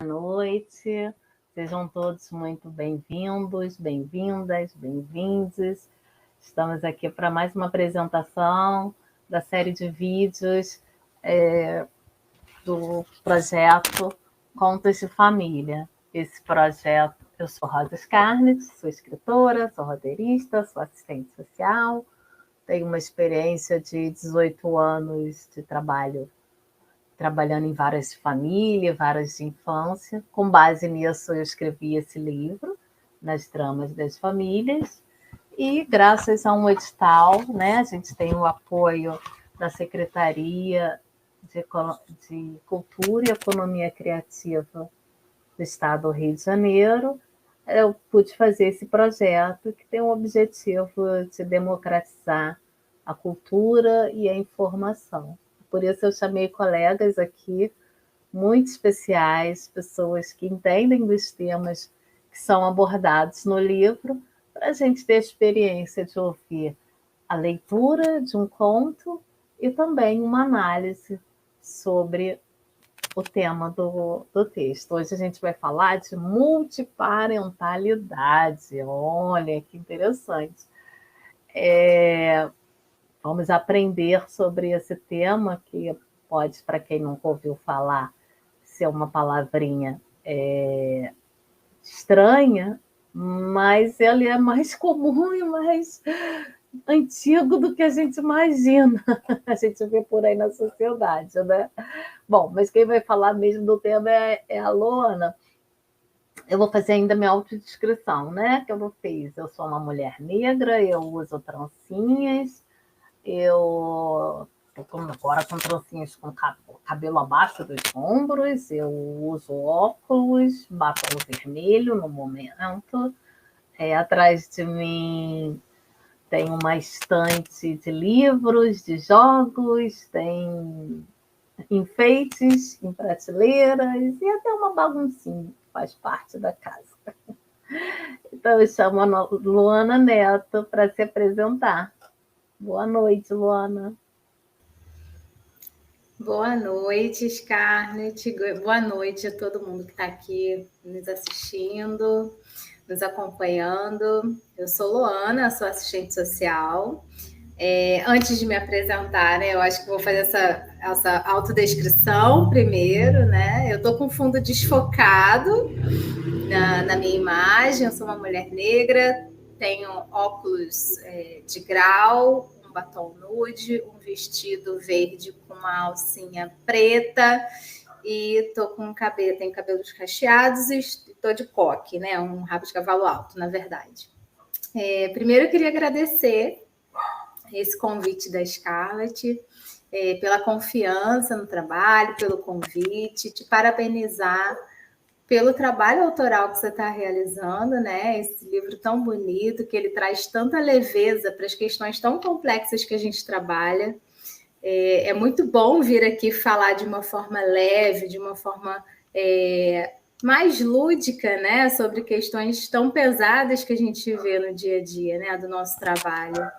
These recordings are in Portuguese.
noite. Sejam todos muito bem-vindos, bem-vindas, bem-vindes. Estamos aqui para mais uma apresentação da série de vídeos do projeto Contos de Família. Esse projeto, eu sou Rosa Scarlett, sou escritora, sou roteirista, sou assistente social, tenho uma experiência de 18 anos de trabalhando em várias famílias, várias de infância. Com base nisso, eu escrevi esse livro, Nas Dramas das Famílias, e graças a um edital, né, a gente tem o apoio da Secretaria de Cultura e Economia Criativa do Estado do Rio de Janeiro, eu pude fazer esse projeto que tem o objetivo de democratizar a cultura e a informação. Por isso eu chamei colegas aqui muito especiais, pessoas que entendem dos temas que são abordados no livro, para a gente ter a experiência de ouvir a leitura de um conto e também uma análise sobre o tema do texto. Hoje a gente vai falar de multiparentalidade. Olha, que interessante. Vamos aprender sobre esse tema, que pode, para quem nunca ouviu falar, ser uma palavrinha estranha, mas ele é mais comum e mais antigo do que a gente imagina. A gente vê por aí na sociedade, né? Bom, mas quem vai falar mesmo do tema é a Luana. Eu vou fazer ainda minha autodescrição, né? Que eu não fiz. Eu sou uma mulher negra, eu uso trancinhas, eu estou agora com trancinhas com cabelo abaixo dos ombros, eu uso óculos, batom vermelho no momento. Atrás de mim tem uma estante de livros, de jogos, tem enfeites em prateleiras e até uma baguncinha que faz parte da casa. Então, eu chamo a Luana Neto para se apresentar. Boa noite, Luana. Boa noite, Scarlett. Boa noite a todo mundo que está aqui nos assistindo, nos acompanhando. Eu sou Luana, sou assistente social. Antes de me apresentar, né, eu acho que vou fazer essa autodescrição primeiro, né? Eu estou com fundo desfocado na minha imagem. Eu sou uma mulher negra, tenho óculos de grau, um batom nude, um vestido verde com uma alcinha preta e tenho cabelos cacheados e estou de coque, né? Um rabo de cavalo alto, na verdade. Primeiro eu queria agradecer esse convite da Scarlett, pela confiança no trabalho, pelo convite, te parabenizar pelo trabalho autoral que você está realizando, né? Esse livro tão bonito, que ele traz tanta leveza para as questões tão complexas que a gente trabalha. É muito bom vir aqui falar de uma forma leve, de uma forma mais lúdica, né? Sobre questões tão pesadas que a gente vê no dia a dia, né? Do nosso trabalho.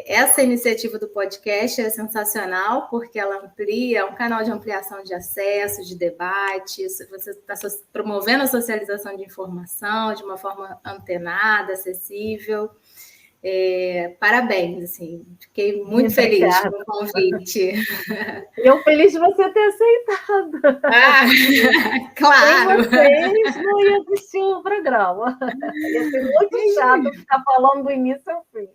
Essa iniciativa do podcast é sensacional porque ela amplia, é um canal de ampliação de acesso, de debate. Você está promovendo a socialização de informação de uma forma antenada, acessível. Parabéns, assim, fiquei muito feliz com o convite. Eu feliz de você ter aceitado. Claro! Sem vocês não ia assistir o programa. Ia ser muito chato ficar falando do início ao fim.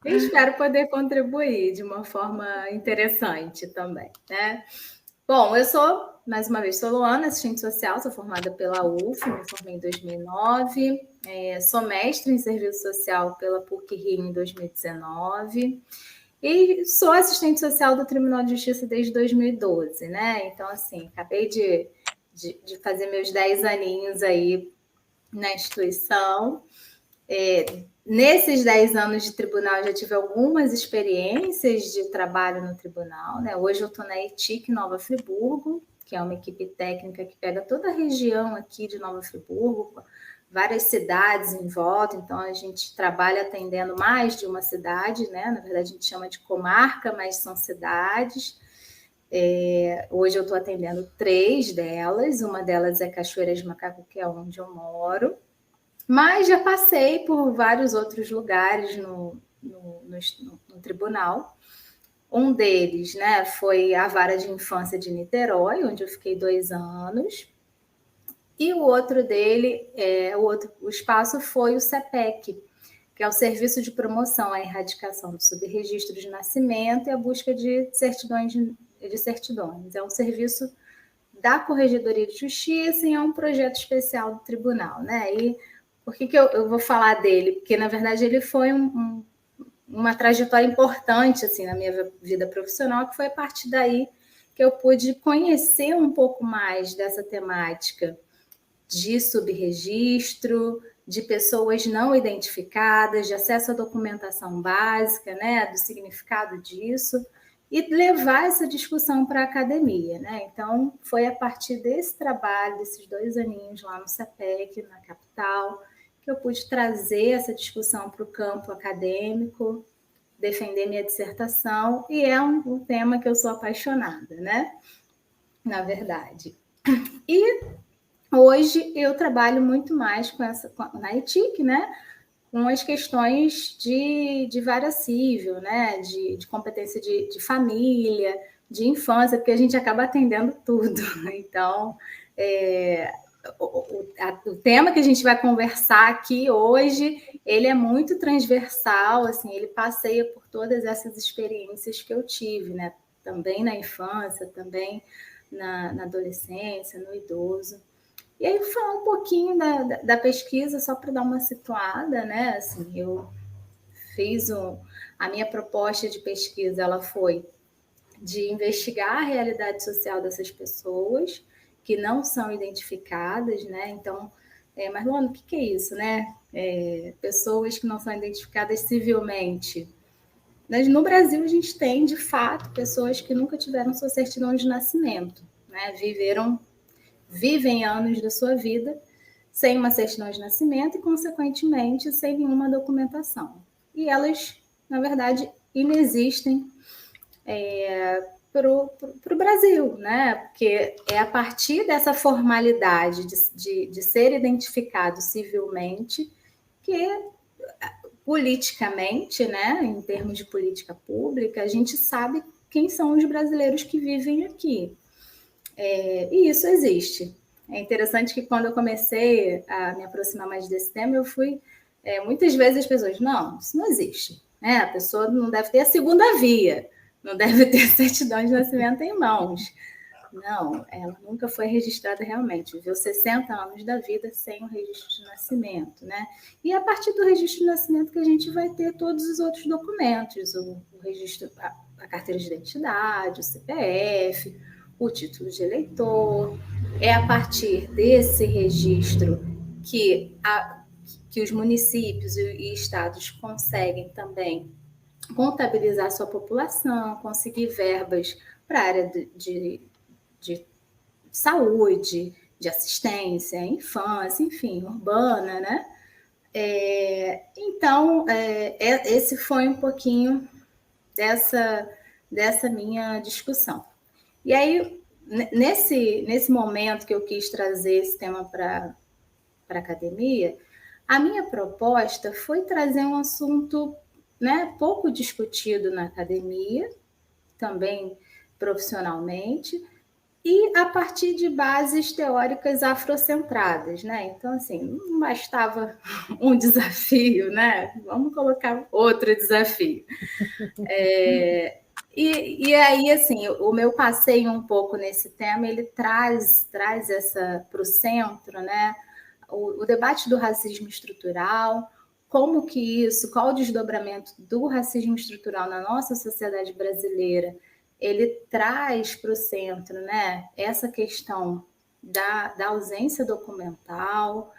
Eu espero poder contribuir de uma forma interessante também, né? Bom, eu sou, mais uma vez, sou Luana, assistente social, sou formada pela UF, me formei em 2009, sou mestre em serviço social pela PUC-Rio em 2019 e sou assistente social do Tribunal de Justiça desde 2012, né? Então, assim, acabei de fazer meus 10 aninhos aí na instituição. Nesses 10 anos de tribunal, já tive algumas experiências de trabalho no tribunal, né? Hoje eu estou na ETIC Nova Friburgo, que é uma equipe técnica que pega toda a região aqui de Nova Friburgo, várias cidades em volta, então a gente trabalha atendendo mais de uma cidade, né? Na verdade, a gente chama de comarca, mas são cidades. Hoje eu estou atendendo 3 delas, uma delas é Cachoeira de Macacu, que é onde eu moro, mas já passei por vários outros lugares no tribunal. Um deles, né, foi a Vara de Infância de Niterói, onde eu fiquei 2 anos. E o outro dele, o espaço foi o CEPEC, que é o Serviço de Promoção à Erradicação do Subregistro de Nascimento e a busca de certidões. É um serviço da Corregedoria de Justiça e é um projeto especial do tribunal, né? E por que eu vou falar dele? Porque, na verdade, ele foi uma trajetória importante assim, na minha vida profissional, que foi a partir daí que eu pude conhecer um pouco mais dessa temática de subregistro, de pessoas não identificadas, de acesso à documentação básica, né, do significado disso, e levar essa discussão para a academia, né? Então, foi a partir desse trabalho, desses 2 aninhos lá no CEPEC, na capital, que eu pude trazer essa discussão para o campo acadêmico, defender minha dissertação, e é um tema que eu sou apaixonada, né? Na verdade. E hoje eu trabalho muito mais na ETIC, né? Com as questões de vara civil, né? De competência de família, de infância, porque a gente acaba atendendo tudo. Então, o tema que a gente vai conversar aqui hoje, ele é muito transversal, assim, ele passeia por todas essas experiências que eu tive, né? Também na infância, também na adolescência, no idoso. E aí, vou falar um pouquinho da pesquisa, só para dar uma situada, né? Assim, eu fiz a minha proposta de pesquisa, ela foi de investigar a realidade social dessas pessoas que não são identificadas, né? Então, mas Luana, o que é isso, né? Pessoas que não são identificadas civilmente. No Brasil, a gente tem, de fato, pessoas que nunca tiveram sua certidão de nascimento, né? Vivem anos da sua vida sem uma certidão de nascimento e, consequentemente, sem nenhuma documentação. E elas, na verdade, inexistem para o Brasil, né? Porque é a partir dessa formalidade de ser identificado civilmente que, politicamente, né, em termos de política pública, a gente sabe quem são os brasileiros que vivem aqui. E isso existe. É interessante que quando eu comecei a me aproximar mais desse tema, eu fui... muitas vezes as pessoas, não, isso não existe. Né? A pessoa não deve ter a segunda via, não deve ter certidão de nascimento em mãos. Não, ela nunca foi registrada realmente. Viveu 60 anos da vida sem o registro de nascimento. Né? E a partir do registro de nascimento que a gente vai ter todos os outros documentos, o registro, a carteira de identidade, o CPF, o título de eleitor. É a partir desse registro que os municípios e estados conseguem também contabilizar sua população, conseguir verbas para a área de saúde, de assistência, infância, enfim, urbana, né? Então, esse foi um pouquinho dessa minha discussão. E aí, nesse momento que eu quis trazer esse tema para a academia, a minha proposta foi trazer um assunto, né, pouco discutido na academia, também profissionalmente, e a partir de bases teóricas afrocentradas, né? Então, assim, não bastava um desafio, né? Vamos colocar outro desafio. E aí, assim, o meu passeio um pouco nesse tema, ele traz essa para o centro, né? O debate do racismo estrutural, como que isso, qual o desdobramento do racismo estrutural na nossa sociedade brasileira, ele traz para o centro, né? Essa questão da ausência documental,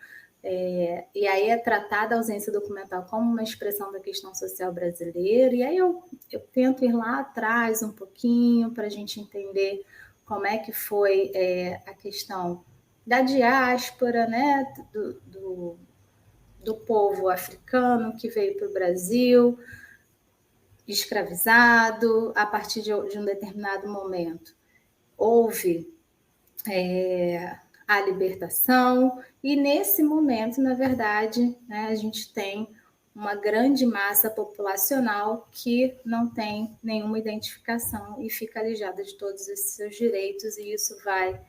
e aí é tratada a ausência documental como uma expressão da questão social brasileira, e aí eu tento ir lá atrás um pouquinho para a gente entender como é que foi a questão da diáspora, né, do povo africano que veio para o Brasil, escravizado, a partir de um determinado momento. houve a libertação, e nesse momento, na verdade, né, a gente tem uma grande massa populacional que não tem nenhuma identificação e fica alijada de todos esses seus direitos, e isso vai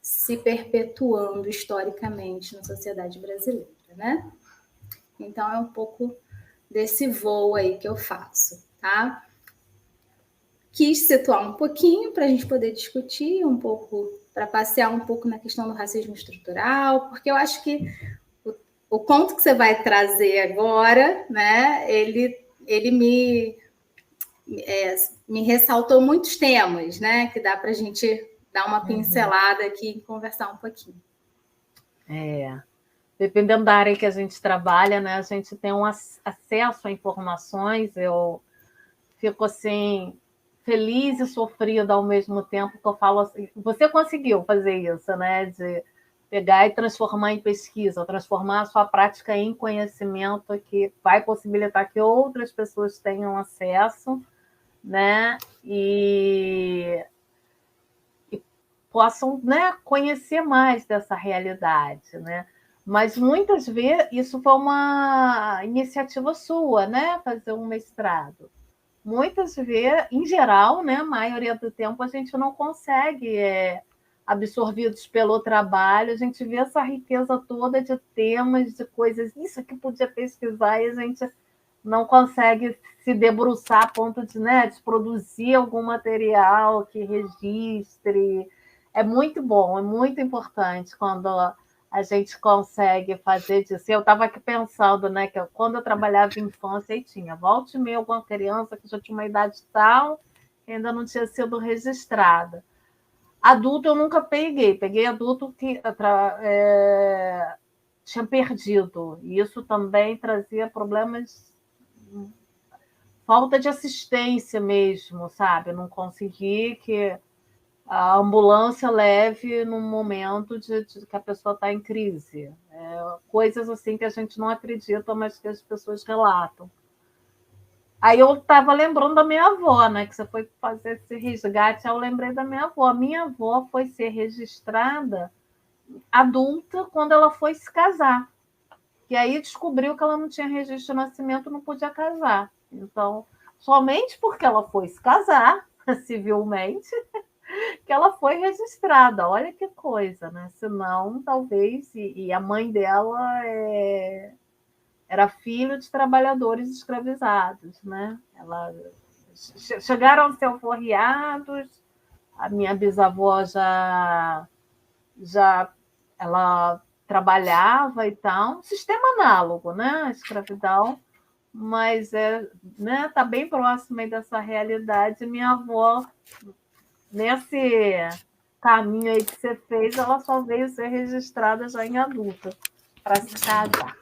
se perpetuando historicamente na sociedade brasileira, né? Então, é um pouco desse voo aí que eu faço, tá? Quis situar um pouquinho para a gente poder discutir um pouco, para passear um pouco na questão do racismo estrutural, porque eu acho que o conto que você vai trazer agora, né, ele me ressaltou muitos temas, né, que dá para a gente dar uma pincelada aqui e conversar um pouquinho. Dependendo da área que a gente trabalha, né, a gente tem um acesso a informações. Eu fico assim feliz e sofrida ao mesmo tempo, que eu falo assim, você conseguiu fazer isso, né, de pegar e transformar em pesquisa, transformar a sua prática em conhecimento que vai possibilitar que outras pessoas tenham acesso, né, e possam, né, conhecer mais dessa realidade, né? Mas muitas vezes isso foi uma iniciativa sua, né? Fazer um mestrado. Muitas vezes, em geral, né? A maioria do tempo a gente não consegue, absorvidos pelo trabalho, a gente vê essa riqueza toda de temas, de coisas, isso que podia pesquisar, e a gente não consegue se debruçar a ponto de, né, de produzir algum material que registre. É muito bom, é muito importante quando a gente consegue fazer disso. Eu estava aqui pensando, né, que quando eu trabalhava em infância, aí tinha volta e meia alguma criança que já tinha uma idade tal, que ainda não tinha sido registrada. Adulto eu nunca peguei adulto que tinha perdido, e isso também trazia problemas, falta de assistência mesmo, sabe? Não consegui que a ambulância leve num momento de que a pessoa está em crise. Coisas assim que a gente não acredita, mas que as pessoas relatam. Aí eu estava lembrando da minha avó, né? Que você foi fazer esse resgate, eu lembrei da minha avó. A minha avó foi ser registrada adulta quando ela foi se casar. E aí descobriu que ela não tinha registro de nascimento, não podia casar. Então, somente porque ela foi se casar civilmente, que ela foi registrada. Olha que coisa, né? Senão, talvez... E a mãe dela era filho de trabalhadores escravizados, né? Chegaram a ser alforriados. A minha bisavó já ela trabalhava e tal. Um sistema análogo, né? A escravidão, mas né, tá bem próximo aí dessa realidade. Minha avó, nesse caminho aí que você fez, ela só veio ser registrada já em adulta para se casar.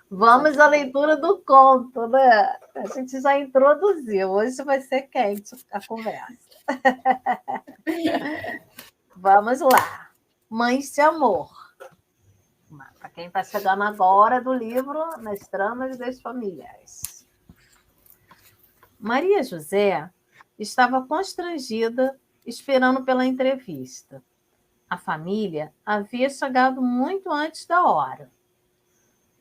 Vamos à leitura do conto, né? A gente já introduziu, hoje vai ser quente a conversa. Vamos lá. Mães de Amor. Para quem está chegando agora do livro Nas Tramas das Famílias. Maria José estava constrangida, esperando pela entrevista. A família havia chegado muito antes da hora.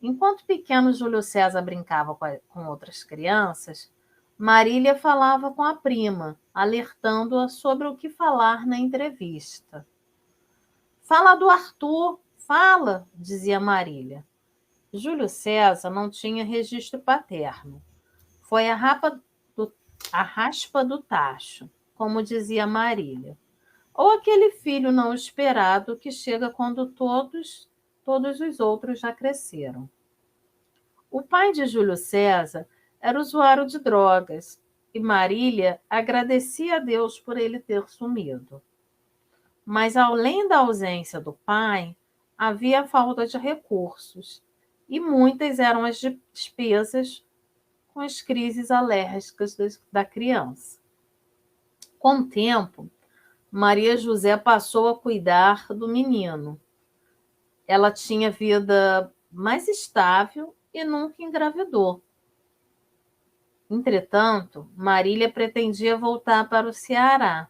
Enquanto o pequeno Júlio César brincava com outras crianças, Marília falava com a prima, alertando-a sobre o que falar na entrevista. Fala do Arthur, fala, dizia Marília. Júlio César não tinha registro paterno. Foi a raspa do tacho, como dizia Marília. Ou aquele filho não esperado que chega quando todos os outros já cresceram. O pai de Júlio César era usuário de drogas e Marília agradecia a Deus por ele ter sumido. Mas, além da ausência do pai, havia falta de recursos e muitas eram as despesas com as crises alérgicas da criança. Com o tempo, Maria José passou a cuidar do menino. Ela tinha vida mais estável e nunca engravidou. Entretanto, Marília pretendia voltar para o Ceará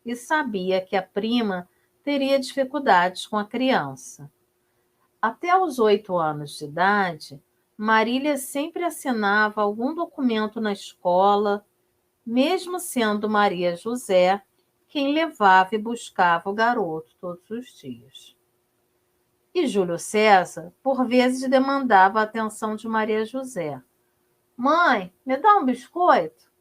e sabia que a prima teria dificuldades com a criança. Até os 8 anos de idade, Marília sempre assinava algum documento na escola, mesmo sendo Maria José quem levava e buscava o garoto todos os dias. E Júlio César, por vezes, demandava a atenção de Maria José. Mãe, me dá um biscoito?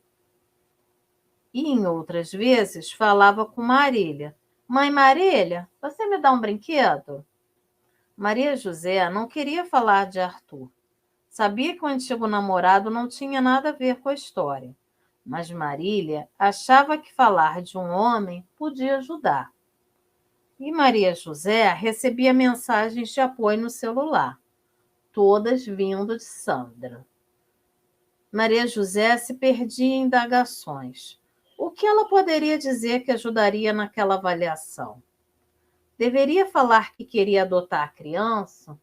E em outras vezes falava com Marília. Mãe Marília, você me dá um brinquedo? Maria José não queria falar de Arthur. Sabia que o antigo namorado não tinha nada a ver com a história. Mas Marília achava que falar de um homem podia ajudar. E Maria José recebia mensagens de apoio no celular, todas vindo de Sandra. Maria José se perdia em indagações. O que ela poderia dizer que ajudaria naquela avaliação? Deveria falar que queria adotar a criança?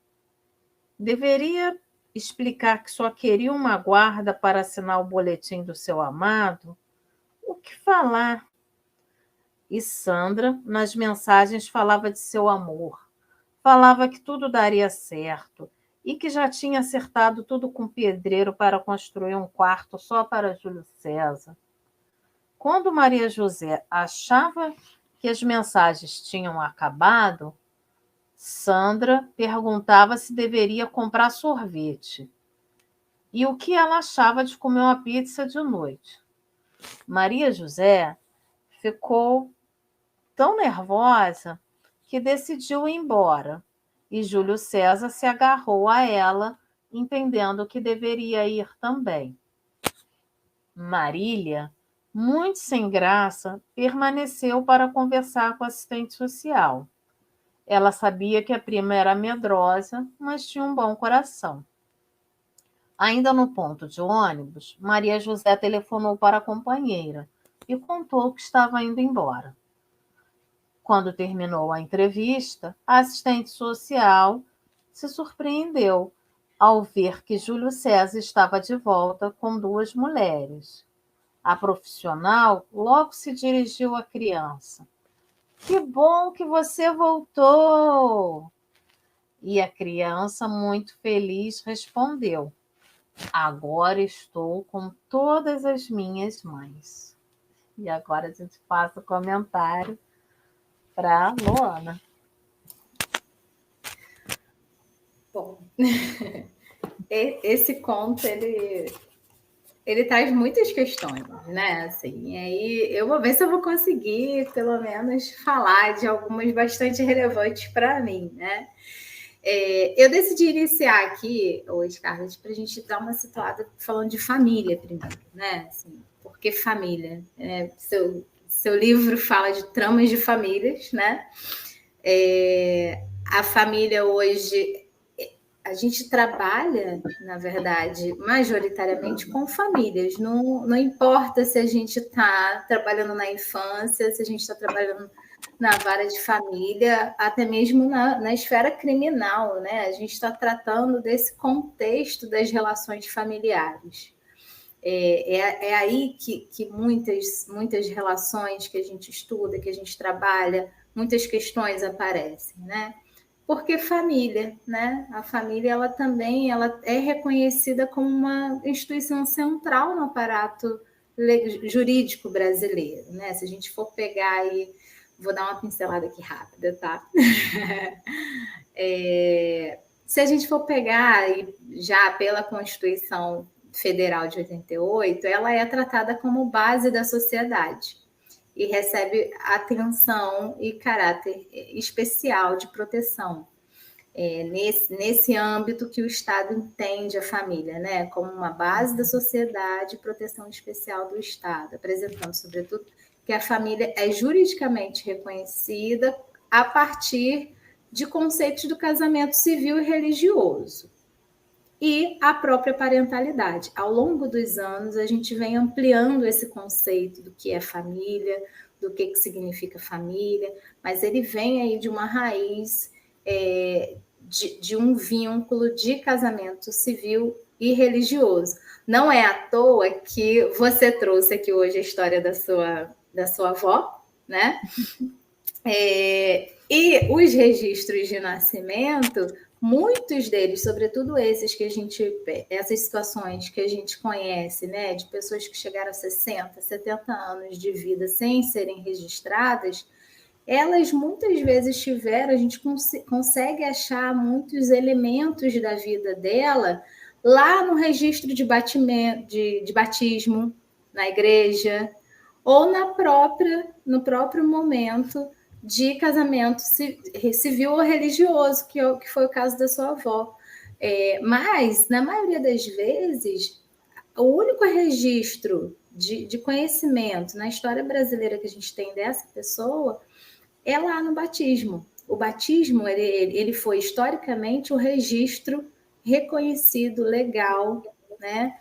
Deveria explicar que só queria uma guarda para assinar o boletim do seu amado? O que falar? E Sandra, nas mensagens, falava de seu amor. Falava que tudo daria certo e que já tinha acertado tudo com o pedreiro para construir um quarto só para Júlio César. Quando Maria José achava que as mensagens tinham acabado, Sandra perguntava se deveria comprar sorvete e o que ela achava de comer uma pizza de noite. Maria José ficou tão nervosa que decidiu ir embora, e Júlio César se agarrou a ela, entendendo que deveria ir também. Marília, muito sem graça, permaneceu para conversar com a assistente social. Ela sabia que a prima era medrosa, mas tinha um bom coração. Ainda no ponto de ônibus, Maria José telefonou para a companheira e contou que estava indo embora. Quando terminou a entrevista, a assistente social se surpreendeu ao ver que Júlio César estava de volta com 2 mulheres. A profissional logo se dirigiu à criança. Que bom que você voltou! E a criança, muito feliz, respondeu: agora estou com todas as minhas mães. E agora a gente passa o comentário para a Luana. Bom, esse conto, ele traz muitas questões, né? Assim, e aí eu vou ver se eu vou conseguir, pelo menos, falar de algumas bastante relevantes para mim, né? Eu decidi iniciar aqui hoje, Carlos, para a gente dar uma situada falando de família primeiro, né? Assim, por que família? Seu livro fala de tramas de famílias, né? A família hoje, a gente trabalha, na verdade, majoritariamente com famílias. Não importa se a gente está trabalhando na infância, se a gente está trabalhando na vara de família, até mesmo na esfera criminal, né? A gente está tratando desse contexto das relações familiares. É aí que muitas relações que a gente estuda, que a gente trabalha, muitas questões aparecem, né? Porque família, né? A família, ela também ela é reconhecida como uma instituição central no aparato jurídico brasileiro, né? Se a gente for pegar aí, vou dar uma pincelada aqui rápida, tá? Se a gente for pegar já pela Constituição Federal de 88, ela é tratada como base da sociedade e recebe atenção e caráter especial de proteção. Nesse âmbito que o Estado entende a família, né, como uma base da sociedade e proteção especial do Estado, apresentando, sobretudo, que a família é juridicamente reconhecida a partir de conceitos do casamento civil e religioso. E a própria parentalidade. Ao longo dos anos, a gente vem ampliando esse conceito do que é família, do que significa família, mas ele vem aí de uma raiz de um vínculo de casamento civil e religioso. Não é à toa que você trouxe aqui hoje a história da sua avó, né? E os registros de nascimento, muitos deles, sobretudo essas situações que a gente conhece, né, de pessoas que chegaram a 60, 70 anos de vida sem serem registradas, elas muitas vezes tiveram, a gente consegue achar muitos elementos da vida dela lá no registro de batismo na igreja, ou no próprio momento de casamento civil ou religioso, que foi o caso da sua avó. Mas, na maioria das vezes, o único registro de conhecimento na história brasileira que a gente tem dessa pessoa é lá no batismo. O batismo ele foi historicamente o registro reconhecido legal, né,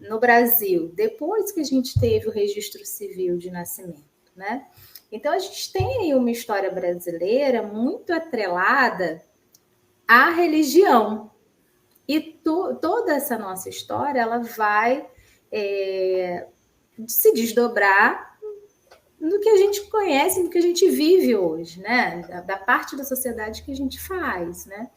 no Brasil, depois que a gente teve o registro civil de nascimento, né? Então a gente tem aí uma história brasileira muito atrelada à religião, e toda essa nossa história ela vai se desdobrar no que a gente conhece, no que a gente vive hoje, né? Da parte da sociedade que a gente faz, né?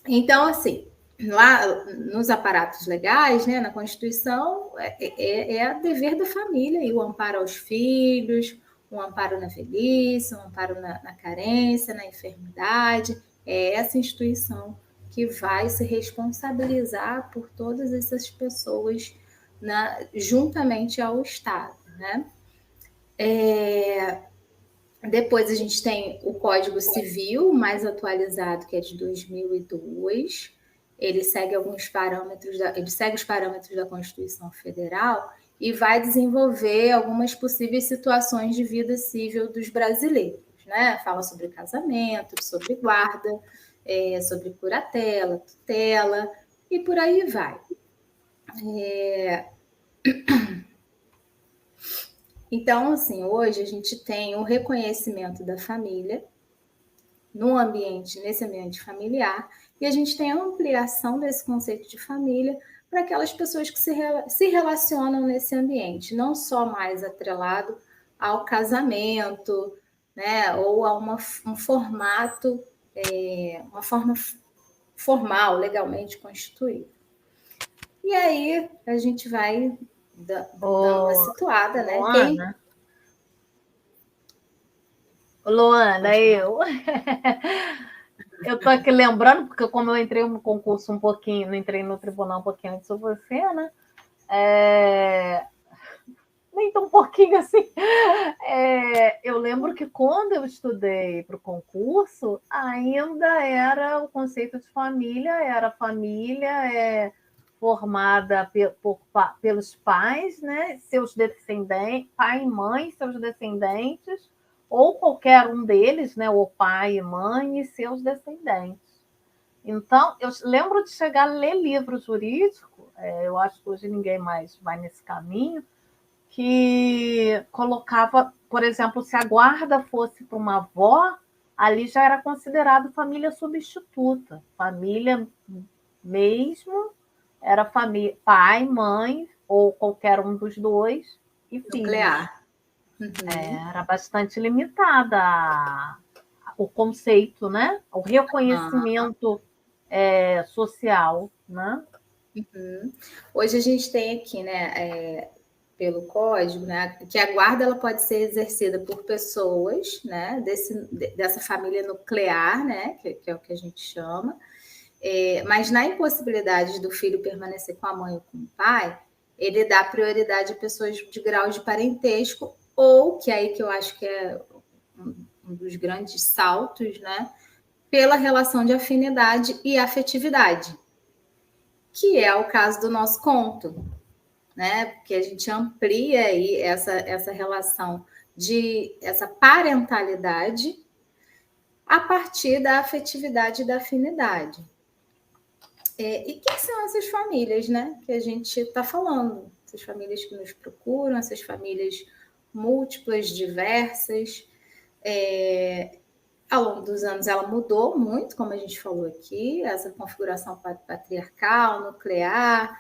Então, assim, lá nos aparatos legais, né, na Constituição, é dever da família e o amparo aos filhos, o amparo na velhice, o amparo na carência, na enfermidade. É essa instituição que vai se responsabilizar por todas essas pessoas juntamente ao Estado, né? Depois a gente tem o Código Civil mais atualizado, que é de 2002. Ele segue os parâmetros da Constituição Federal e vai desenvolver algumas possíveis situações de vida civil dos brasileiros, né? Fala sobre casamento, sobre guarda, sobre curatela, tutela e por aí vai. Então, assim, hoje a gente tem o reconhecimento da família nesse ambiente familiar, e a gente tem a ampliação desse conceito de família para aquelas pessoas que se relacionam nesse ambiente, não só mais atrelado ao casamento, né, ou a um formato, uma forma formal, legalmente constituída. E aí a gente vai dando uma situada, né? Luana, eu tô aqui lembrando, porque como eu entrei no concurso um pouquinho, não entrei no tribunal um pouquinho antes de você, né? Nem tão pouquinho assim. Eu lembro que quando eu estudei para o concurso, ainda era o conceito de família, era família formada pelos pais, né? Seus descendentes, pai e mãe, seus descendentes, ou qualquer um deles, né? O pai e mãe e seus descendentes. Então, eu lembro de chegar a ler livro jurídico, eu acho que hoje ninguém mais vai nesse caminho, que colocava, por exemplo, se a guarda fosse para uma avó, ali já era considerado família substituta. Família mesmo era família, pai, mãe, ou qualquer um dos dois, e filhos. Nuclear. Era bastante limitada o conceito, né? O reconhecimento social, né? Hoje a gente tem aqui, né, pelo código, né, que a guarda ela pode ser exercida por pessoas, né, dessa família nuclear, né, que é o que a gente chama, mas na impossibilidade do filho permanecer com a mãe ou com o pai, ele dá prioridade a pessoas de grau de parentesco, ou que aí que eu acho que é um dos grandes saltos, né, pela relação de afinidade e afetividade, que é o caso do nosso conto, né? Porque a gente amplia aí essa relação essa parentalidade a partir da afetividade e da afinidade. E quem são essas famílias, né? Que a gente está falando? Essas famílias que nos procuram, essas famílias múltiplas, diversas. Ao longo dos anos, ela mudou muito, como a gente falou aqui, essa configuração patriarcal, nuclear,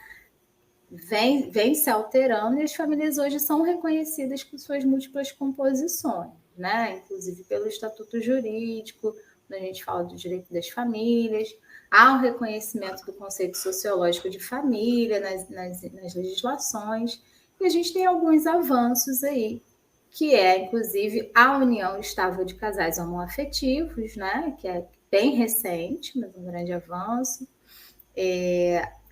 vem se alterando, e as famílias hoje são reconhecidas com suas múltiplas composições, né? Inclusive pelo estatuto jurídico, quando a gente fala do direito das famílias, há um reconhecimento do conceito sociológico de família nas legislações, e a gente tem alguns avanços aí, que é, inclusive, a união estável de casais homoafetivos, né? Que é bem recente, mas um grande avanço.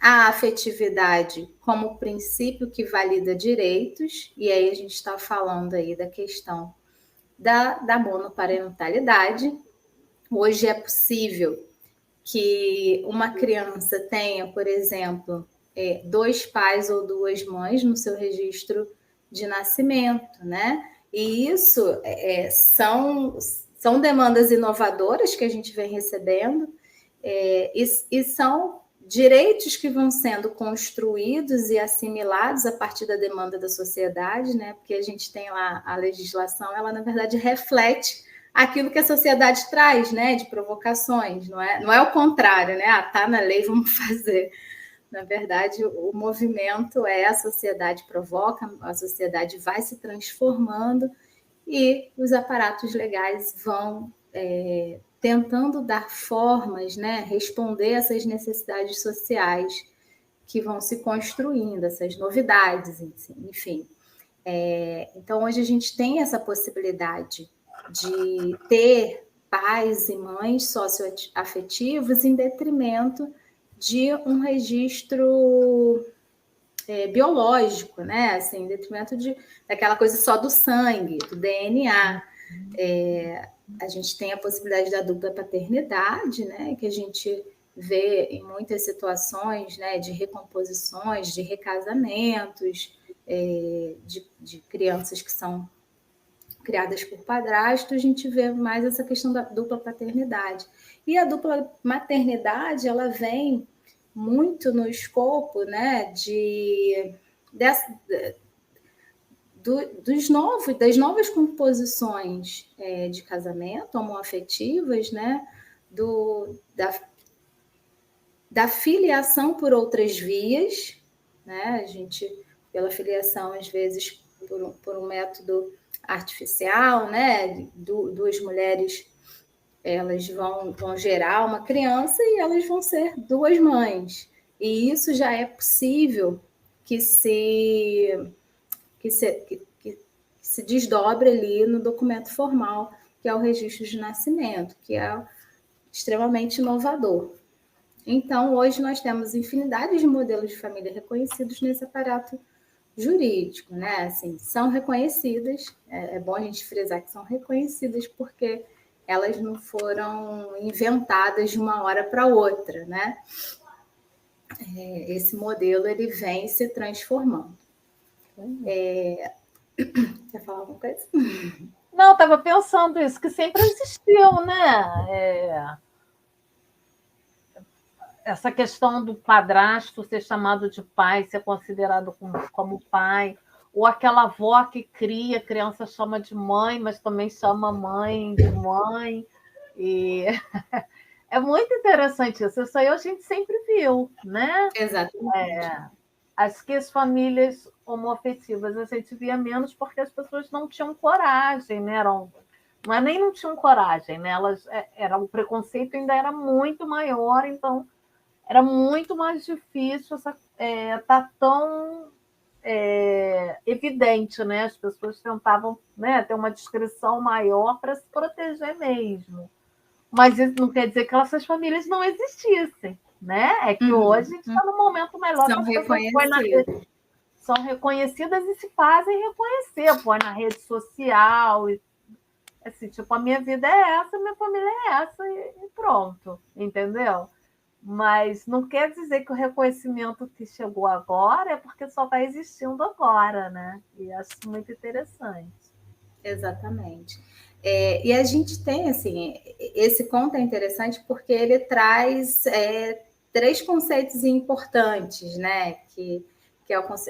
A afetividade como princípio que valida direitos, e aí a gente está falando aí da questão da monoparentalidade. Hoje é possível que uma criança tenha, por exemplo, 2 pais ou 2 mães no seu registro de nascimento, né? E isso são demandas inovadoras que a gente vem recebendo, e são direitos que vão sendo construídos e assimilados a partir da demanda da sociedade, né? Porque a gente tem lá a legislação, ela na verdade reflete aquilo que a sociedade traz, né? De provocações, não é o contrário, né? Ah, tá na lei, vamos fazer. Na verdade, o movimento a sociedade provoca, a sociedade vai se transformando e os aparatos legais vão tentando dar formas, né, responder essas necessidades sociais que vão se construindo, essas novidades, enfim. Então, hoje a gente tem essa possibilidade de ter pais e mães socioafetivos em detrimento de um registro biológico, né? Assim, em detrimento daquela coisa só do sangue, do DNA. A gente tem a possibilidade da dupla paternidade, né? Que a gente vê em muitas situações, né? De recomposições, de recasamentos, de crianças que são criadas por padrasto, a gente vê mais essa questão da dupla paternidade. E a dupla maternidade, ela vem muito no escopo, né, das novas composições de casamento, homoafetivas, né, da filiação por outras vias, né, a gente, pela filiação, às vezes, por um método artificial, né, duas mulheres, elas vão gerar uma criança e elas vão ser 2 mães. E isso já é possível que se desdobre ali no documento formal, que é o registro de nascimento, que é extremamente inovador. Então, hoje nós temos infinidade de modelos de família reconhecidos nesse aparato jurídico, né? Assim, são reconhecidas, é bom a gente frisar que são reconhecidas porque elas não foram inventadas de uma hora para outra, né? Esse modelo ele vem se transformando. Quer falar alguma coisa? Não, estava pensando isso, que sempre existiu, né? Essa questão do padrasto ser chamado de pai, ser considerado como pai, ou aquela avó que cria, a criança chama de mãe, mas também chama mãe de mãe. E é muito interessante isso. Isso aí a gente sempre viu, né? Exatamente. Acho que as famílias homoafetivas a gente via menos porque as pessoas não tinham coragem, né? Não é nem não tinham coragem, né? O preconceito ainda era muito maior, então era muito mais difícil tá tão evidente, né? As pessoas tentavam, né, ter uma descrição maior para se proteger mesmo. Mas isso não quer dizer que essas famílias não existissem, né? É que hoje a gente está num momento melhor São que as pessoas são reconhecidas e se fazem reconhecer, põe na rede social, assim, tipo, a minha vida é essa, minha família é essa, e pronto, entendeu? Mas não quer dizer que o reconhecimento que chegou agora é porque só está existindo agora, né? E acho muito interessante. Exatamente. E a gente tem, assim, esse conto é interessante porque ele traz 3 conceitos importantes, né? Que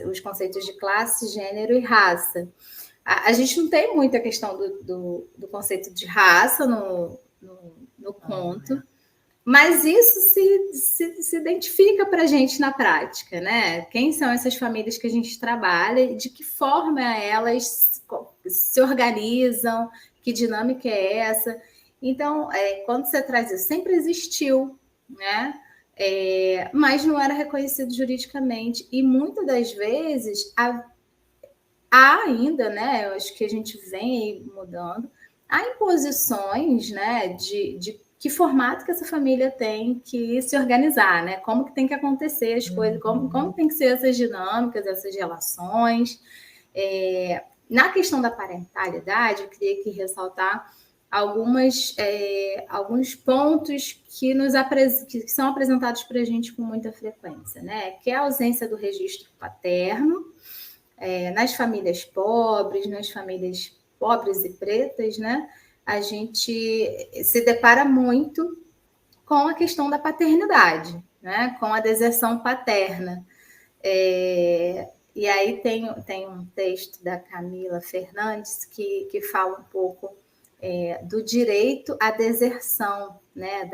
os conceitos de classe, gênero e raça. A gente não tem muita questão do conceito de raça no conto. Mas isso se identifica para a gente na prática, né? Quem são essas famílias que a gente trabalha e de que forma elas se organizam, que dinâmica é essa? Então, quando você traz isso, sempre existiu, né? Mas não era reconhecido juridicamente. E muitas das vezes há ainda, né? Eu acho que a gente vem aí mudando, há imposições, né? De que formato que essa família tem que se organizar, né? Como que tem que acontecer as coisas, como tem que ser essas dinâmicas, essas relações. Na questão da parentalidade, eu queria aqui ressaltar alguns pontos que são apresentados para a gente com muita frequência, né? Que é a ausência do registro paterno, nas famílias pobres e pretas, né? A gente se depara muito com a questão da paternidade, né? Com a deserção paterna. E aí tem um texto da Camila Fernandes que fala um pouco do direito à deserção, né?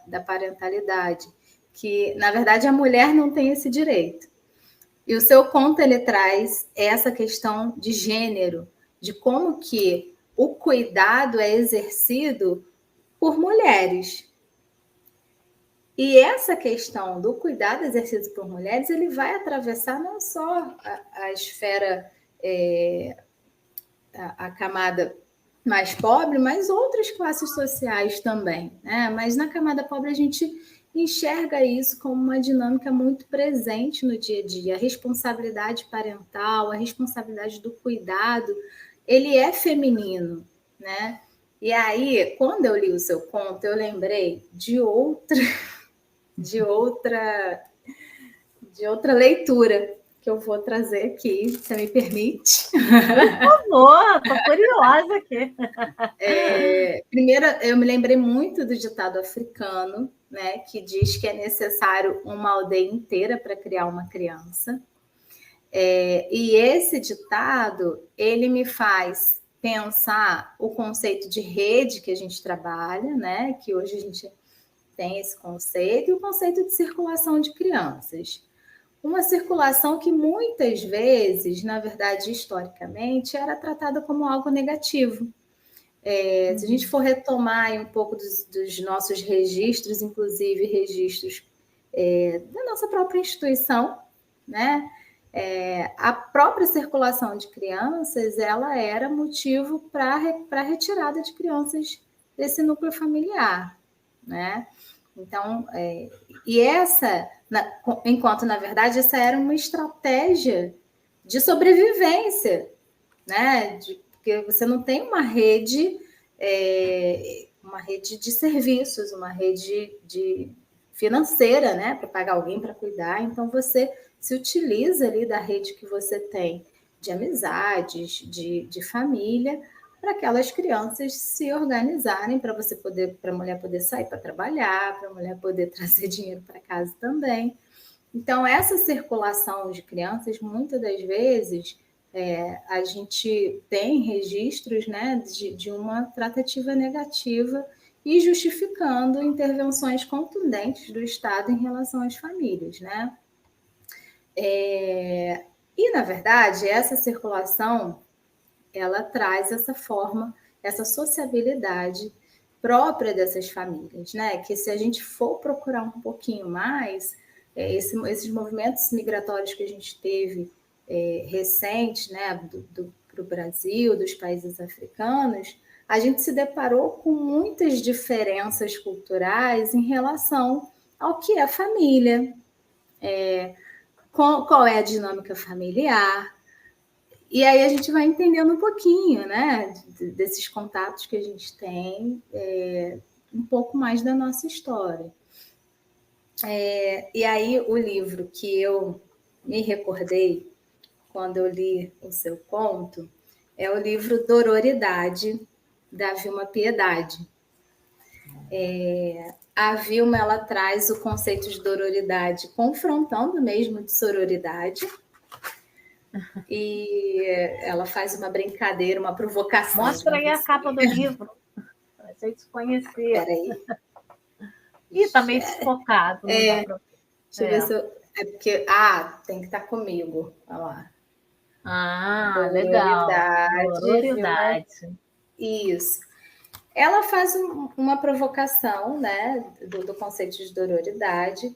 da parentalidade, que, na verdade, a mulher não tem esse direito. E o seu conto, ele traz essa questão de gênero, de como que o cuidado é exercido por mulheres. E essa questão do cuidado exercido por mulheres, ele vai atravessar não só a esfera, a camada mais pobre, mas outras classes sociais também, né? Mas na camada pobre a gente enxerga isso como uma dinâmica muito presente no dia a dia. A responsabilidade parental, a responsabilidade do cuidado, ele é feminino, né? E aí, quando eu li o seu conto, eu lembrei de outra leitura que eu vou trazer aqui, se me permite. Por favor, estou curiosa aqui. Primeiro, eu me lembrei muito do ditado africano, né, que diz que é necessário uma aldeia inteira para criar uma criança. E esse ditado, ele me faz pensar o conceito de rede que a gente trabalha, né, que hoje a gente tem esse conceito, e o conceito de circulação de crianças. Uma circulação que muitas vezes, na verdade, historicamente, era tratada como algo negativo. Se a gente for retomar um pouco dos nossos registros, inclusive registros da nossa própria instituição, né? A própria circulação de crianças, ela era motivo para a retirada de crianças desse núcleo familiar, né? Então, enquanto, na verdade, essa era uma estratégia de sobrevivência, né? Porque você não tem uma rede de serviços, uma rede financeira, né? Para pagar alguém para cuidar. Então, você se utiliza ali da rede que você tem de amizades, de família, para aquelas crianças se organizarem, para a mulher poder sair para trabalhar, para a mulher poder trazer dinheiro para casa também. Então, essa circulação de crianças, muitas das vezes, a gente tem registros, né, de uma tratativa negativa e justificando intervenções contundentes do Estado em relação às famílias, né? E, na verdade, essa circulação, ela traz essa forma, essa sociabilidade própria dessas famílias, né? Que se a gente for procurar um pouquinho mais, esses movimentos migratórios que a gente teve recentes, né, para o Brasil, dos países africanos, a gente se deparou com muitas diferenças culturais em relação ao que é a família, qual é a dinâmica familiar. E aí a gente vai entendendo um pouquinho, né, desses contatos que a gente tem, um pouco mais da nossa história. E aí o livro que eu me recordei quando eu li o seu conto é o livro Dororidade, da Vilma Piedade. A Vilma, ela traz o conceito de dororidade confrontando mesmo de sororidade, e ela faz uma brincadeira, uma provocação. Mostra aí a capa do livro. gente conhecer. Peraí. E tá meio desfocado, não dá pra... Deixa eu ver se eu... É porque... tem que estar comigo. Olha lá. Legal. Dororidade. Isso. Ela faz uma provocação, né, do conceito de dororidade.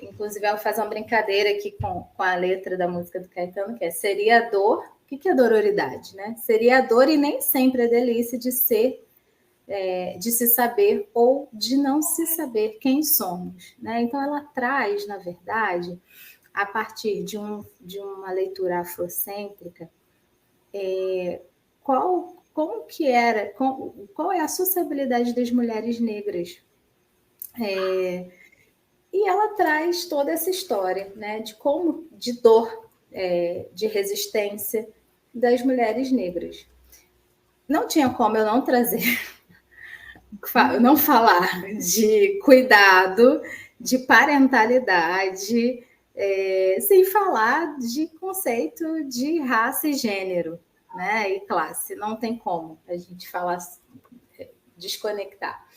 Inclusive, ela faz uma brincadeira aqui com a letra da música do Caetano, que seria a dor. O que é dororidade, né? Seria a dor e nem sempre a delícia de ser, de se saber ou de não se saber quem somos, né? Então, ela traz, na verdade, a partir de uma leitura afrocêntrica, como que era, qual é a sociabilidade das mulheres negras. E ela traz toda essa história, né, de dor, de resistência das mulheres negras. Não tinha como eu não trazer, não falar de cuidado, de parentalidade, sem falar de conceito de raça e gênero, né, e classe. Não tem como a gente falar, desconectar.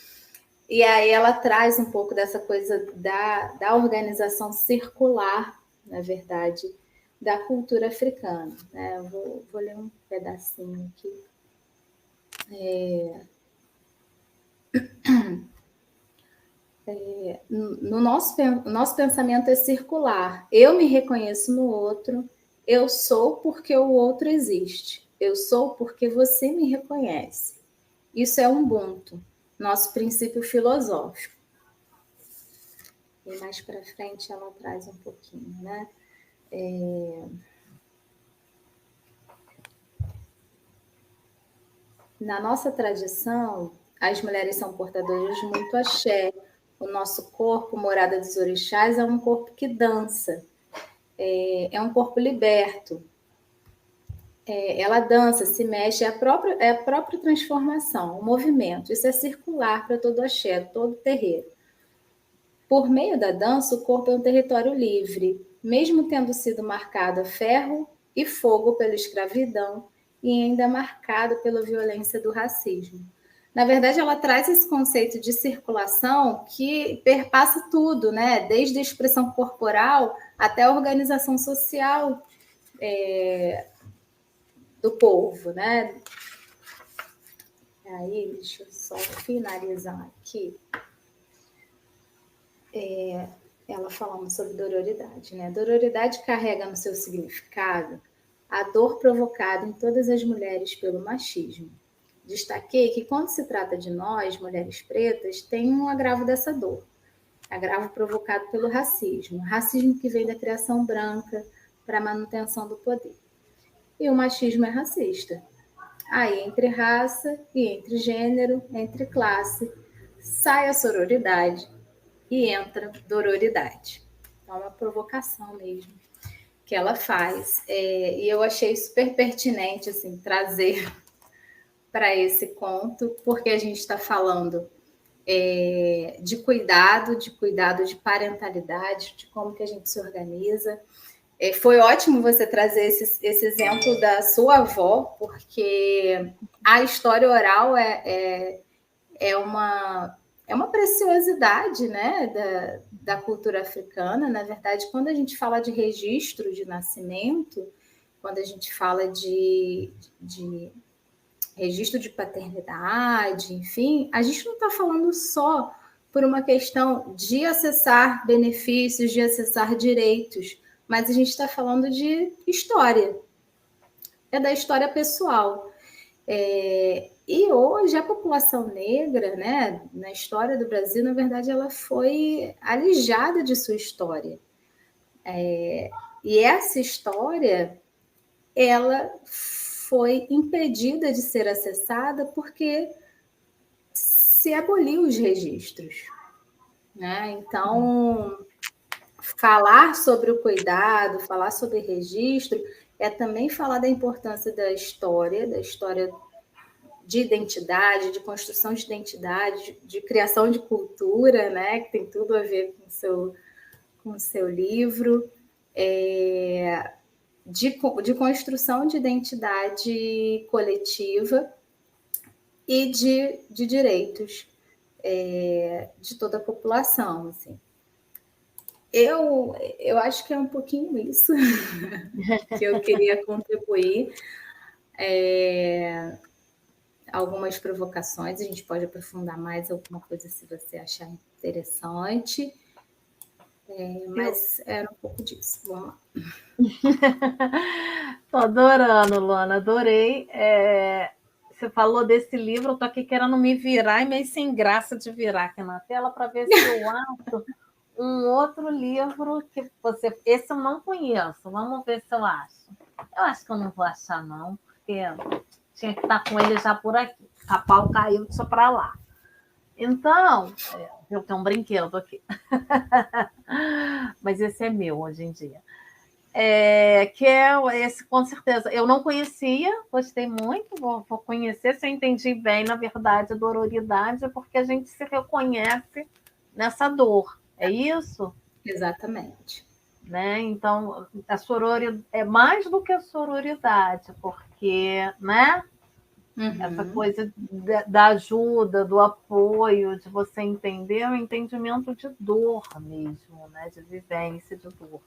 E aí ela traz um pouco dessa coisa da organização circular, na verdade, da cultura africana. Né? Eu vou ler um pedacinho aqui. No nosso pensamento é circular. Eu me reconheço no outro, eu sou porque o outro existe. Eu sou porque você me reconhece. Isso é Ubuntu, nosso princípio filosófico. E mais para frente ela traz um pouquinho, né? Na nossa tradição, as mulheres são portadoras de muito axé. O nosso corpo, morada dos orixás, é um corpo que dança. É um corpo liberto. Ela dança, se mexe, é a própria transformação, o movimento. Isso é circular para todo axé, todo terreiro. Por meio da dança, o corpo é um território livre, mesmo tendo sido marcado a ferro e fogo pela escravidão e ainda marcado pela violência do racismo. Na verdade, ela traz esse conceito de circulação que perpassa tudo, né? Desde a expressão corporal até a organização social do povo, né? Aí, deixa eu só finalizar aqui. Ela falando sobre dororidade, né? Dororidade carrega no seu significado a dor provocada em todas as mulheres pelo machismo. Destaquei que quando se trata de nós, mulheres pretas, tem um agravo dessa dor. Agravo provocado pelo racismo. Racismo que vem da criação branca para a manutenção do poder. E o machismo é racista. Aí, entre raça e entre gênero, entre classe, sai a sororidade e entra dororidade. Então, é uma provocação mesmo que ela faz. E eu achei super pertinente assim, trazer para esse conto, porque a gente está falando de cuidado de parentalidade, de como que a gente se organiza. Foi ótimo você trazer esse exemplo da sua avó, porque a história oral é uma preciosidade, né, da cultura africana. Na verdade, quando a gente fala de registro de nascimento, quando a gente fala de registro de paternidade, enfim, a gente não está falando só por uma questão de acessar benefícios, de acessar direitos, mas a gente está falando de história, da história pessoal. E hoje a população negra, né, na história do Brasil, na verdade, ela foi alijada de sua história. E essa história, ela foi impedida de ser acessada porque se aboliu os registros. Né? Então, falar sobre o cuidado, falar sobre registro, é também falar da importância da história de identidade, de construção de identidade, de criação de cultura, né? Que tem tudo a ver com o seu livro, de construção de identidade coletiva e de direitos de toda a população, assim. Eu acho que é um pouquinho isso que eu queria contribuir. Algumas provocações, a gente pode aprofundar mais alguma coisa se você achar interessante. Mas era um pouco disso. Vamos lá. Tô adorando, Luana, adorei. Você falou desse livro, eu tô aqui querendo me virar e meio sem graça de virar aqui na tela para ver se eu acho um outro livro que você. Esse eu não conheço, vamos ver se eu acho. Eu acho que eu não vou achar, não, porque tinha que estar com ele já por aqui. A pau caiu só para lá. Então, eu tenho um brinquedo aqui. Mas esse é meu hoje em dia. Que é esse, com certeza. Eu não conhecia, gostei muito, vou conhecer se eu entendi bem, na verdade, a dororidade, porque a gente se reconhece nessa dor. É isso? Exatamente. Né? Então, a sororidade é mais do que a sororidade, porque, né? Essa coisa da ajuda, do apoio, de você entender o entendimento de dor mesmo, né? De vivência de dor.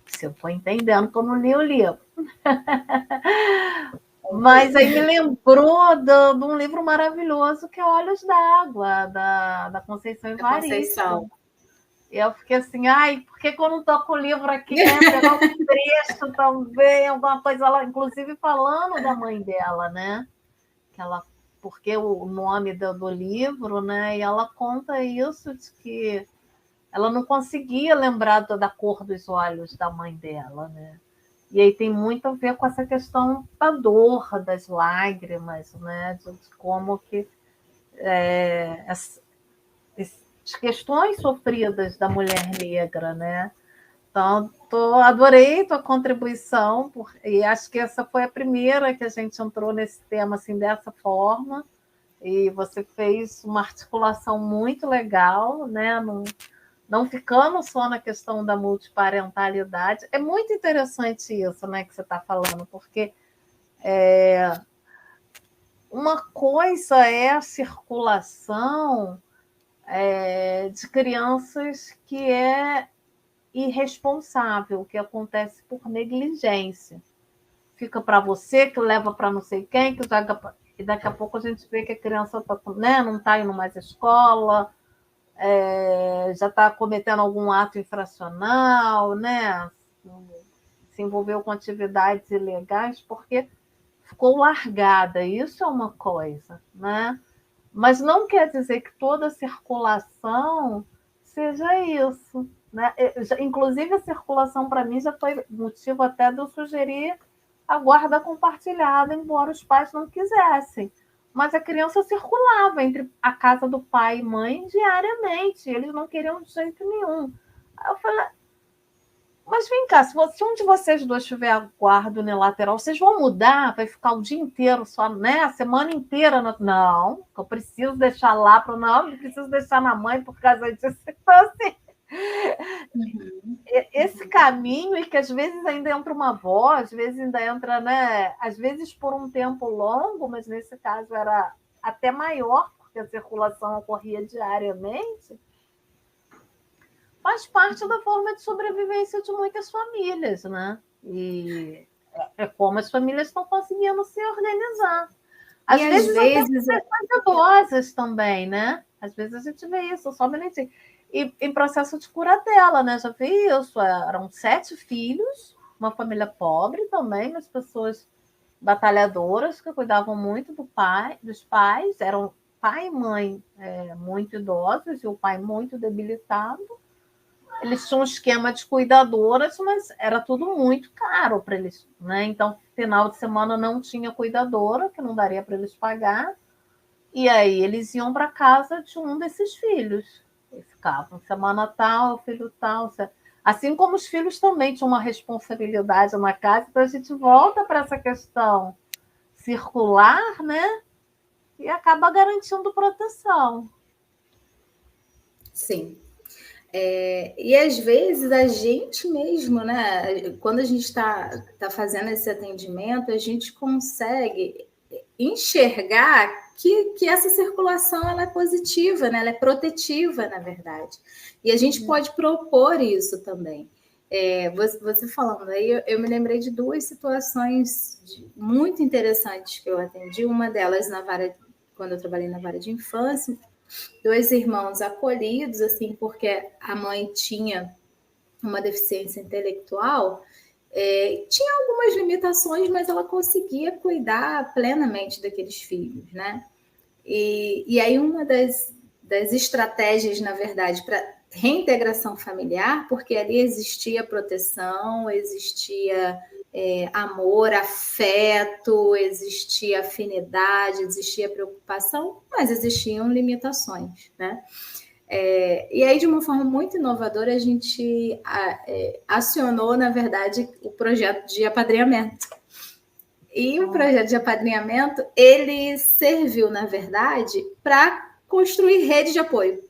Se eu estou entendendo, que eu não li o livro. Mas aí me lembrou de um livro maravilhoso que é Olhos d'Água, da Conceição Evaristo. E eu fiquei assim, ai, por que eu não estou com o livro aqui, né? Pegar um trecho também, alguma coisa lá, inclusive falando da mãe dela, né? Porque o nome do livro, né? E ela conta isso, de que ela não conseguia lembrar da cor dos olhos da mãe dela, né? E aí tem muito a ver com essa questão da dor, das lágrimas, né? De como que as questões sofridas da mulher negra, né? Então, adorei tua contribuição, e acho que essa foi a primeira que a gente entrou nesse tema assim, dessa forma, e você fez uma articulação muito legal, né? Não ficando só na questão da multiparentalidade. É muito interessante isso, né, que você está falando, porque uma coisa é a circulação de crianças que é irresponsável, que acontece por negligência. Fica para você, que leva para não sei quem, que joga. E daqui a pouco a gente vê que a criança né, não está indo mais à escola, já está cometendo algum ato infracional, né? Se envolveu com atividades ilegais, porque ficou largada. Isso é uma coisa, né? Mas não quer dizer que toda circulação seja isso. Né? Inclusive, a circulação, para mim, já foi motivo até de eu sugerir a guarda compartilhada, embora os pais não quisessem. Mas a criança circulava entre a casa do pai e mãe diariamente, eles não queriam de jeito nenhum. Aí eu falei, mas vem cá, se um de vocês dois tiver a guarda unilateral, vocês vão mudar? Vai ficar o dia inteiro só, né? A semana inteira? Não, eu preciso deixar lá para não, eu preciso deixar na mãe por causa disso. Então, assim, esse caminho, e que às vezes ainda entra uma avó, às vezes ainda entra, né? Às vezes por um tempo longo, mas nesse caso era até maior, porque a circulação ocorria diariamente, faz parte da forma de sobrevivência de muitas famílias, né? E é como as famílias estão conseguindo se organizar. Às vezes até pessoas idosas também, né? Às vezes a gente vê isso, só um minutinho. E em processo de curatela, né? Já vi isso. Eram 7 filhos, uma família pobre também, mas pessoas batalhadoras que cuidavam muito dos pais, eram pai e mãe muito idosos e o pai muito debilitado. Eles tinham um esquema de cuidadoras, mas era tudo muito caro para eles, né? Então, final de semana não tinha cuidadora, que não daria para eles pagar. E aí eles iam para casa de um desses filhos. E ficavam semana tal, filho tal. Assim como os filhos também tinham uma responsabilidade na casa, então a gente volta para essa questão circular, né? E acaba garantindo proteção. Sim. E às vezes a gente mesmo, né? Quando a gente está fazendo esse atendimento, a gente consegue enxergar que essa circulação ela é positiva, né? Ela é protetiva, na verdade. E a gente pode propor isso também. Você falando aí, eu me lembrei de duas situações muito interessantes que eu atendi. Uma delas quando eu trabalhei na vara de infância, dois irmãos acolhidos, assim, porque a mãe tinha uma deficiência intelectual, tinha algumas limitações, mas ela conseguia cuidar plenamente daqueles filhos, né? E aí uma das estratégias, na verdade, para reintegração familiar, porque ali existia proteção, existia amor, afeto, existia afinidade, existia preocupação, mas existiam limitações, né? E aí, de uma forma muito inovadora, a gente acionou, na verdade, o projeto de apadrinhamento. E o projeto de apadrinhamento, ele serviu, na verdade, para construir rede de apoio.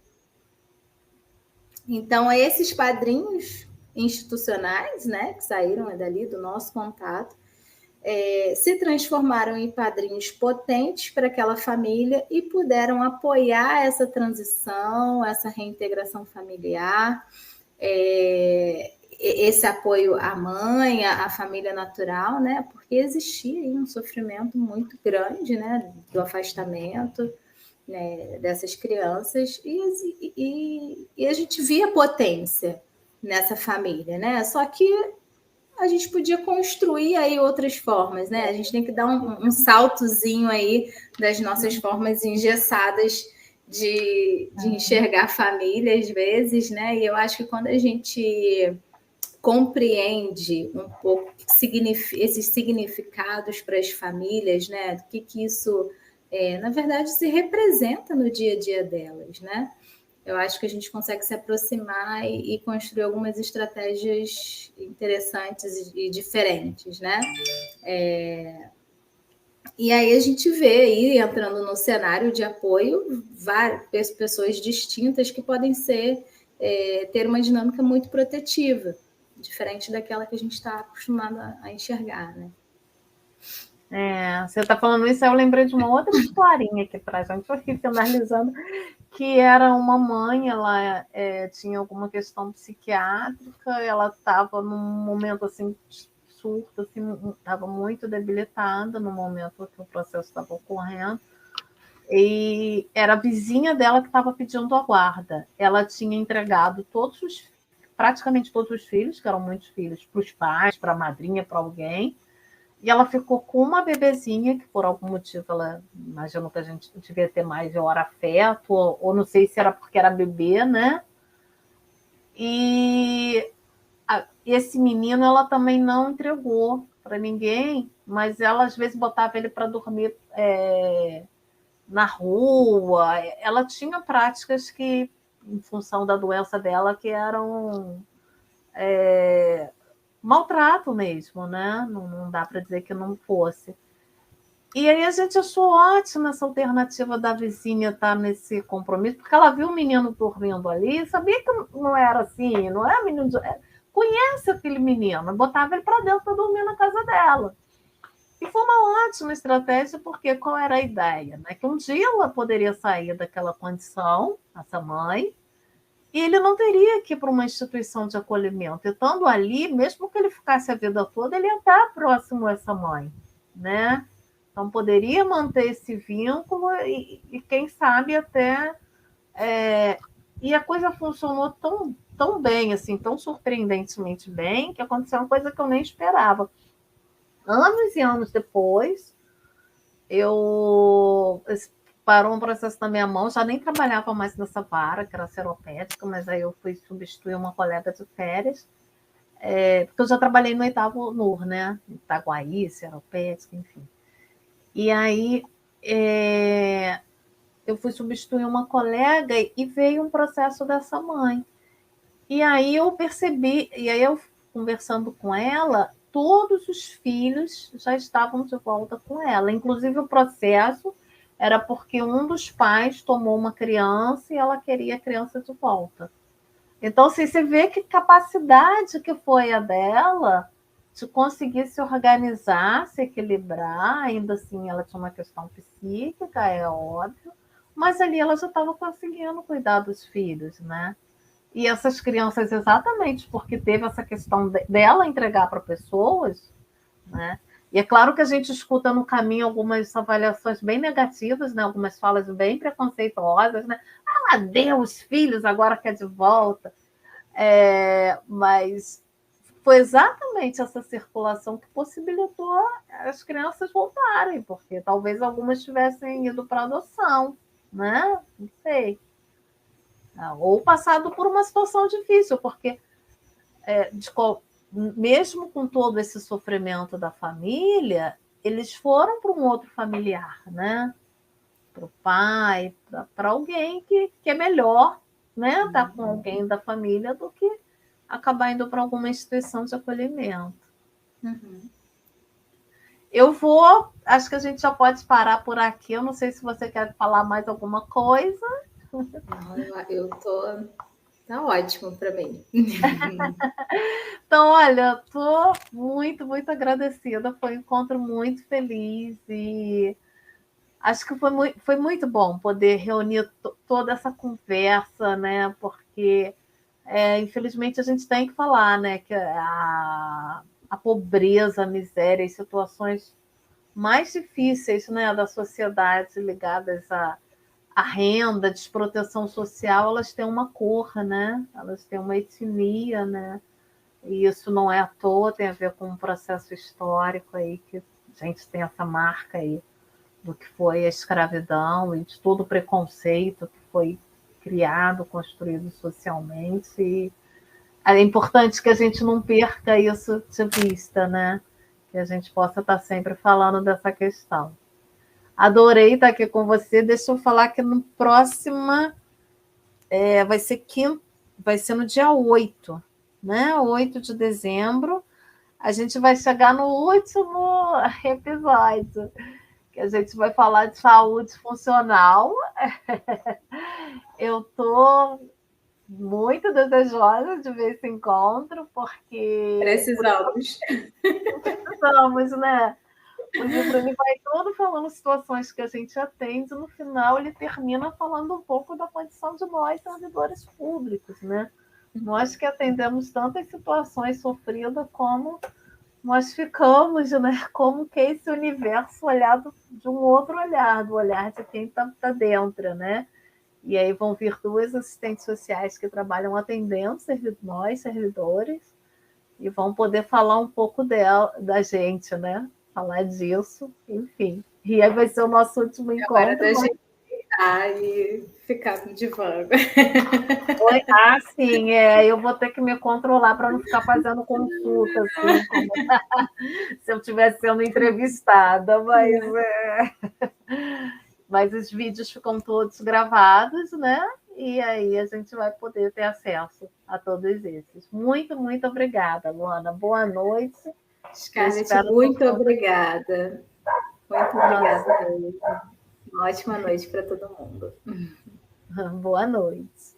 Então, esses padrinhos institucionais, né, que saíram dali do nosso contato, se transformaram em padrinhos potentes para aquela família e puderam apoiar essa transição, essa reintegração familiar, esse apoio à mãe, à família natural, né? Porque existia aí um sofrimento muito grande, né, do afastamento, né, dessas crianças, e a gente via potência nessa família, né? Só que a gente podia construir aí outras formas, né? A gente tem que dar um saltozinho aí das nossas formas engessadas de enxergar a família, às vezes, né? E eu acho que quando a gente compreende um pouco esses significados para as famílias, né? Do que isso, na verdade, se representa no dia a dia delas, né? Eu acho que a gente consegue se aproximar e construir algumas estratégias interessantes e diferentes, né? E aí a gente vê aí, entrando no cenário de apoio, várias pessoas distintas que podem ter uma dinâmica muito protetiva, diferente daquela que a gente está acostumado a enxergar, né? Você está falando isso, eu lembrei de uma outra historinha aqui para a gente, eu fiquei analisando, que era uma mãe, ela tinha alguma questão psiquiátrica, ela estava num momento assim, surto, assim, estava muito debilitada no momento que o processo estava ocorrendo, e era a vizinha dela que estava pedindo a guarda. Ela tinha entregado praticamente todos os filhos, que eram muitos filhos, para os pais, para a madrinha, para alguém, e ela ficou com uma bebezinha, que por algum motivo ela imaginou que a gente devia ter mais hora afeto, ou não sei se era porque era bebê, né? E esse menino ela também não entregou para ninguém, mas ela às vezes botava ele para dormir na rua. Ela tinha práticas que, em função da doença dela, que eram maltrato mesmo, né? Não dá para dizer que não fosse. E aí a gente achou ótima essa alternativa da vizinha estar nesse compromisso, porque ela viu o menino dormindo ali, sabia que não era assim, não é menino conhece aquele menino, botava ele para dentro para dormir na casa dela. E foi uma ótima estratégia, porque qual era a ideia? Né? Que um dia ela poderia sair daquela condição, essa mãe, e ele não teria que ir para uma instituição de acolhimento. E estando ali, mesmo que ele ficasse a vida toda, ele ia estar próximo a essa mãe, né? Então, poderia manter esse vínculo e quem sabe, até... E a coisa funcionou tão bem, assim, tão surpreendentemente bem, que aconteceu uma coisa que eu nem esperava. Anos e anos depois, parou um processo na minha mão, já nem trabalhava mais nessa vara, que era seropédica, mas aí eu fui substituir uma colega de férias, porque eu já trabalhei no 8º NUR, né? Itaguaí, seropédica, enfim. E aí eu fui substituir uma colega e veio um processo dessa mãe. E aí eu percebi, e aí eu conversando com ela, todos os filhos já estavam de volta com ela. Inclusive o processo era porque um dos pais tomou uma criança e ela queria a criança de volta. Então, assim, você vê que capacidade que foi a dela de conseguir se organizar, se equilibrar. Ainda assim, ela tinha uma questão psíquica, é óbvio, mas ali ela já estava conseguindo cuidar dos filhos, né? E essas crianças, exatamente porque teve essa questão dela entregar para pessoas, né? E é claro que a gente escuta no caminho algumas avaliações bem negativas, né? Algumas falas bem preconceituosas, né? Ah, deu os filhos, agora quer de volta. Mas foi exatamente essa circulação que possibilitou as crianças voltarem, porque talvez algumas tivessem ido para adoção, né? Não sei. Ou passado por uma situação difícil, porque mesmo com todo esse sofrimento da família, eles foram para um outro familiar, né? Para o pai, para alguém que é melhor, né? Estar com alguém da família do que acabar indo para alguma instituição de acolhimento. Uhum. Acho que a gente já pode parar por aqui. Eu não sei se você quer falar mais alguma coisa. Não, eu tô. Tá ótimo para mim. Então, olha, estou muito, muito agradecida. Foi um encontro muito feliz e acho que foi muito bom poder reunir toda essa conversa, né? Porque, infelizmente, a gente tem que falar, né? Que a pobreza, a miséria, as situações mais difíceis, né, da sociedade ligadas à renda, desproteção social, elas têm uma cor, né? Elas têm uma etnia, né? E isso não é à toa, tem a ver com um processo histórico aí que a gente tem essa marca aí do que foi a escravidão e de todo o preconceito que foi criado, construído socialmente. E é importante que a gente não perca isso de vista, né? Que a gente possa estar sempre falando dessa questão. Adorei estar aqui com você. Deixa eu falar que no próximo vai ser no dia 8, né? 8 de dezembro. A gente vai chegar no último episódio, que a gente vai falar de saúde funcional. Eu estou muito desejosa de ver esse encontro, porque Precisamos. precisamos, né? O livro ele vai todo falando situações que a gente atende, no final ele termina falando um pouco da condição de nós, servidores públicos, né? Nós que atendemos tantas situações sofridas, como nós ficamos, né? Como que esse universo olhado de um outro olhar, do olhar de quem está dentro, né? E aí vão vir duas assistentes sociais que trabalham atendendo nós, servidores, e vão poder falar um pouco da gente, né? Falar disso, enfim. E aí vai ser o nosso último encontro. Agora da gente e ficar no divã. Sim, eu vou ter que me controlar para não ficar fazendo consulta, assim, como se eu estivesse sendo entrevistada, mas os vídeos ficam todos gravados, né? E aí a gente vai poder ter acesso a todos esses. Muito, muito obrigada, Luana. Boa noite. Scarlett, muito obrigada. Muito obrigada mesmo. Uma ótima noite para todo mundo. Boa noite.